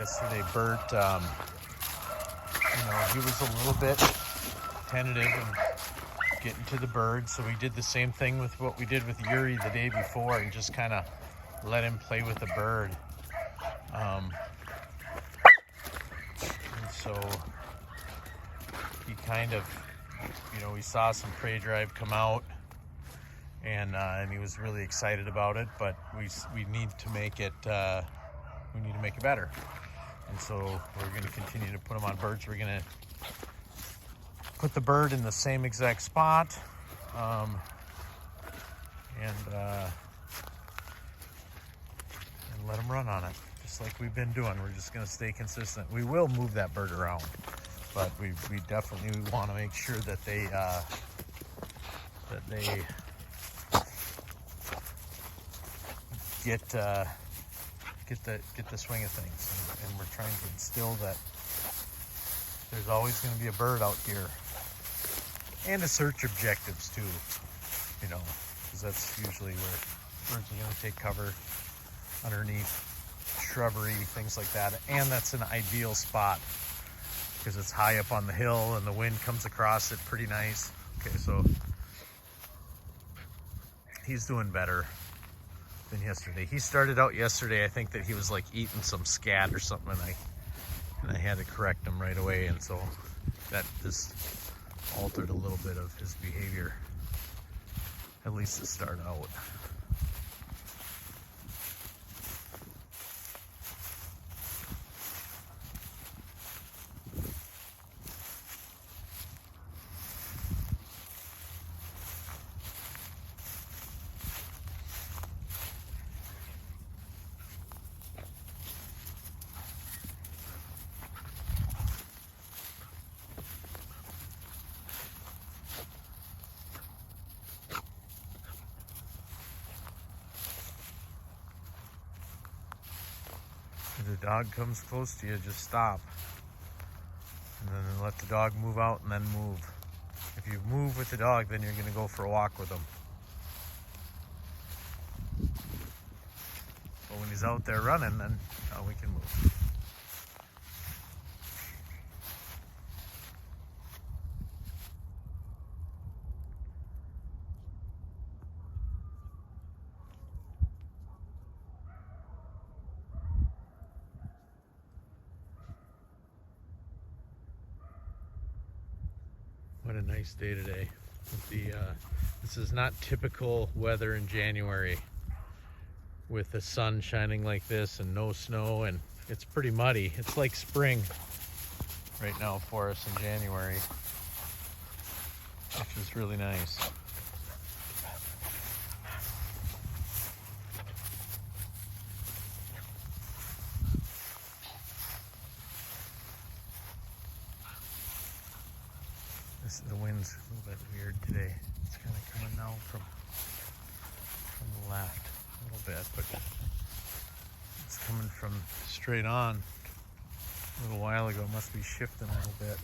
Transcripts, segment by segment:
yesterday, Bert, he was a little bit tentative and getting to the bird, so we did the same thing with what we did with Yuri the day before and just kind of let him play with the bird. And so he kind of, we saw some prey drive come out, and he was really excited about it, but we need to make it better. And so we're going to continue to put them on birds. We're going to put the bird in the same exact spot, and let him run on it, just like we've been doing. We're just going to stay consistent. We will move that bird around, but we definitely want to make sure that they get the swing of things, and we're trying to instill that there's always going to be a bird out here, and to search objectives too, because that's usually where birds are going to take cover, underneath shrubbery, things like that. And that's an ideal spot because it's high up on the hill and the wind comes across it pretty nice. Okay, so he's doing better than yesterday. He started out yesterday, I think that he was like eating some scat or something, and I had to correct him right away, and so that just altered a little bit of his behavior, at least to start out. If the dog comes close to you, just stop. And then let the dog move out and then move. If you move with the dog, then you're going to go for a walk with him. But when he's out there running, then we can move. What a nice day today. This is not typical weather in January with the sun shining like this and no snow, and it's pretty muddy. It's like spring right now for us in January, which is really nice. The wind's a little bit weird today. It's kind of coming now from the left a little bit, but it's coming from straight on a little while ago. It must be shifting a little bit.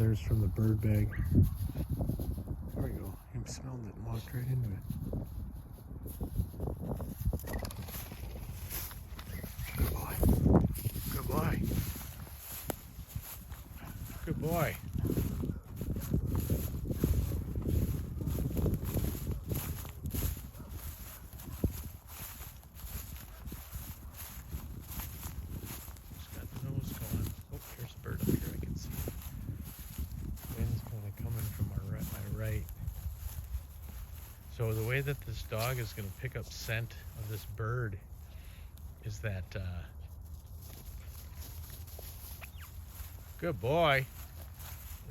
feathers from the bird bag. There we go. He smelled it and walked right into it. Good boy. Good boy. Good boy. He's got the nose going. Oh, there's a bird up here I can see. Wind's kind of coming from my right. So the way that this dog is going to pick up scent of this bird is that good boy,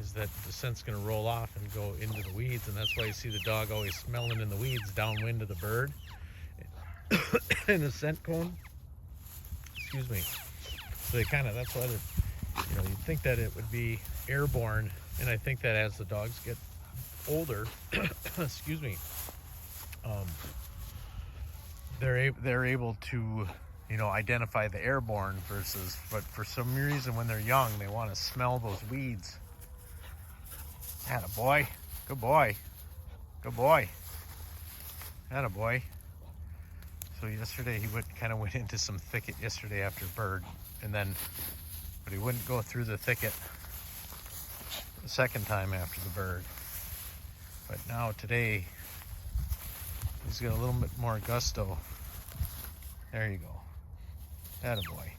is that the scent's going to roll off and go into the weeds, and that's why you see the dog always smelling in the weeds downwind of the bird in the scent cone. Excuse me. So they kind of, that's why they're, you'd think that it would be airborne, and I think that as the dogs get older, excuse me, they're able to identify the airborne versus, but for some reason when they're young they want to smell those weeds. Atta boy. Good boy. Good boy. Atta boy. So yesterday he kind of went into some thicket yesterday after bird, but he wouldn't go through the thicket the second time after the bird. But now today he's got a little bit more gusto. There you go. Attaboy.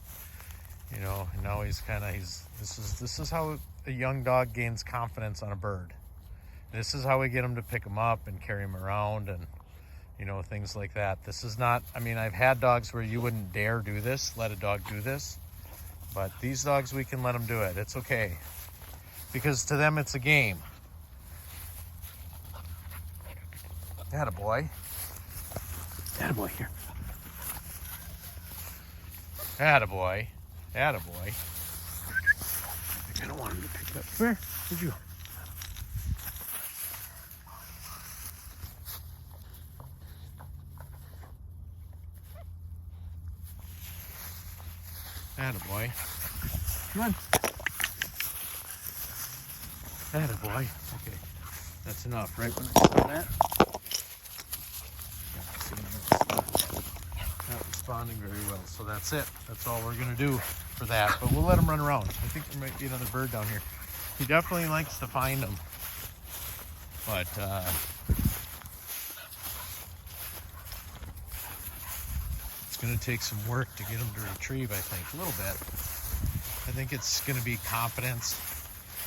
And now he's this is how a young dog gains confidence on a bird. This is how we get him to pick him up and carry him around and things like that. This is not, I've had dogs where you wouldn't dare do this, let a dog do this, but these dogs we can let them do it. It's okay. Because to them it's a game. Attaboy. Attaboy here. Attaboy. Attaboy. I don't want him to pick up. Where'd you go? Attaboy. Come on. Attaboy. Okay. That's enough, right? When I saw that? Not responding very well. So that's it. That's all we're going to do for that. But we'll let him run around. I think there might be another bird down here. He definitely likes to find them. But, it's going to take some work to get him to retrieve, I think. A little bit. I think it's going to be confidence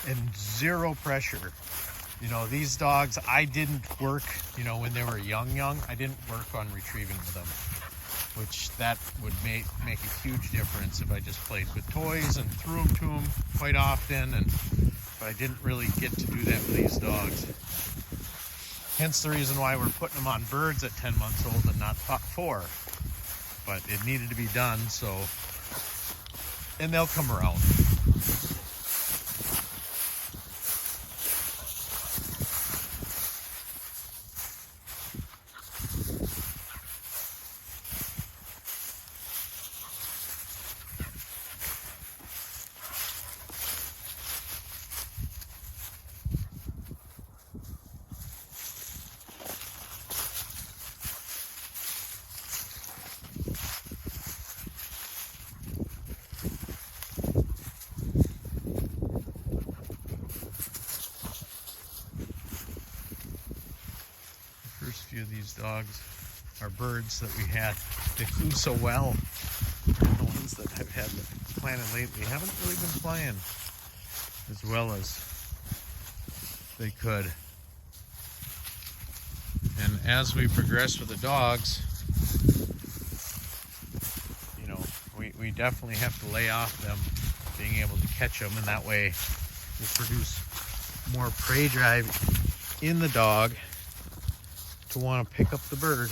and zero pressure. These dogs, I didn't work, when they were young, I didn't work on retrieving with them, which that would make a huge difference if I just played with toys and threw them to them quite often, but I didn't really get to do that with these dogs. Hence the reason why we're putting them on birds at 10 months old and not 4. But it needed to be done, and they'll come around. First few of these dogs are birds that we had. They flew so well. The ones that I've had planted lately haven't really been flying as well as they could. And as we progress with the dogs, we definitely have to lay off them being able to catch them, and that way we'll produce more prey drive in the dog to want to pick up the bird.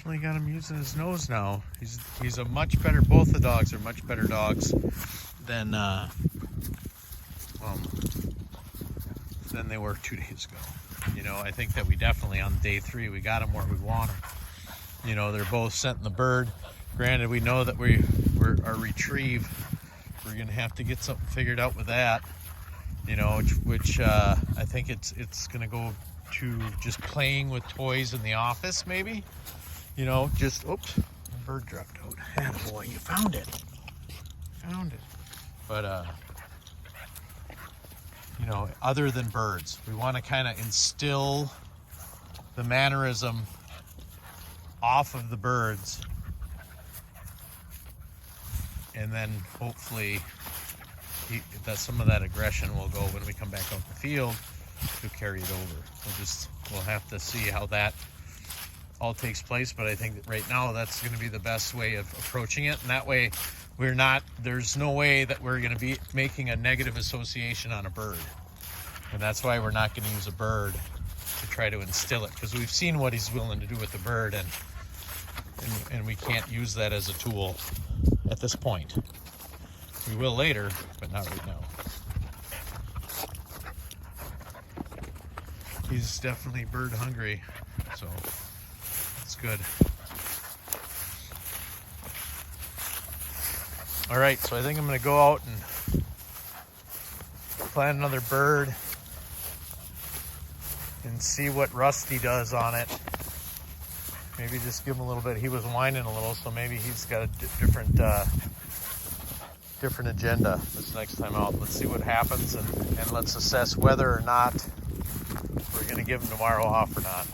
definitely got him using his nose now. He's a much better, both the dogs are much better dogs than they were 2 days ago. You know, I think that we definitely on day 3, we got them where we want them. You know, they're both scenting the bird. Granted, we know that our retrieve, we're gonna have to get something figured out with that. You know, which I think it's gonna go to just playing with toys in the office, maybe. You know, just oops, the bird dropped out. Attaboy, you found it. Found it. But you know, other than birds, we want to kind of instill the mannerism off of the birds, and then hopefully that some of that aggression will go when we come back out the field to carry it over. We'll have to see how that all takes place, but I think that right now that's going to be the best way of approaching it, and that way there's no way that we're going to be making a negative association on a bird. And that's why we're not going to use a bird to try to instill it, because we've seen what he's willing to do with the bird, and we can't use that as a tool at this point. We will later, but not right now. He's definitely bird hungry, so it's good. All right, so I think I'm gonna go out and plant another bird and see what Rusty does on it. Maybe just give him a little bit. He was whining a little, so maybe he's got a different agenda this next time out. Let's see what happens, and let's assess whether or not we're gonna give him tomorrow off or not.